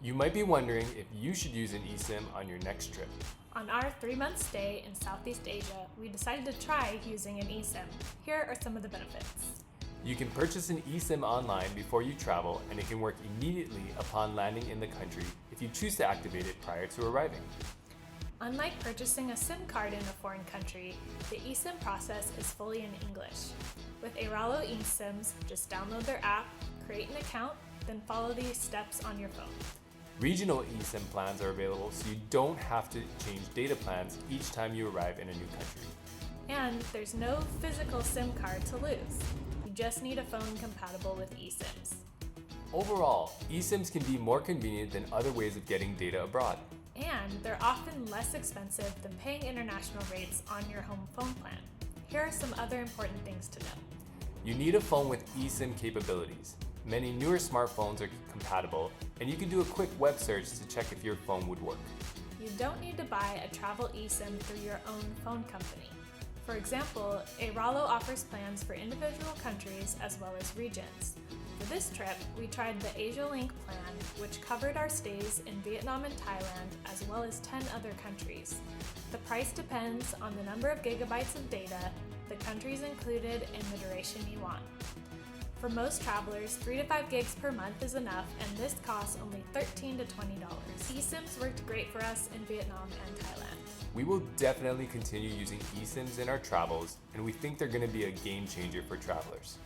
You might be wondering if you should use an eSIM on your next trip. On our 3-month stay in Southeast Asia, we decided to try using an eSIM. Here are some of the benefits. You can purchase an eSIM online before you travel, and it can work immediately upon landing in the country if you choose to activate it prior to arriving. Unlike purchasing a SIM card in a foreign country, the eSIM process is fully in English. With Airalo eSIMs, just download their app, create an account, then follow these steps on your phone. Regional eSIM plans are available, so you don't have to change data plans each time you arrive in a new country. And there's no physical SIM card to lose. You just need a phone compatible with eSIMs. Overall, eSIMs can be more convenient than other ways of getting data abroad. And they're often less expensive than paying international rates on your home phone plan. Here are some other important things to know. You need a phone with eSIM capabilities. Many newer smartphones are compatible, and you can do a quick web search to check if your phone would work. You don't need to buy a travel eSIM through your own phone company. For example, Airalo offers plans for individual countries as well as regions. For this trip, we tried the Asia Link plan, which covered our stays in Vietnam and Thailand, as well as 10 other countries. The price depends on the number of gigabytes of data, the countries included, and the duration you want. For most travelers, 3 to 5 gigs per month is enough, and this costs only $13 to $20. eSIMs worked great for us in Vietnam and Thailand. We will definitely continue using eSIMs in our travels, and we think they're going to be a game changer for travelers.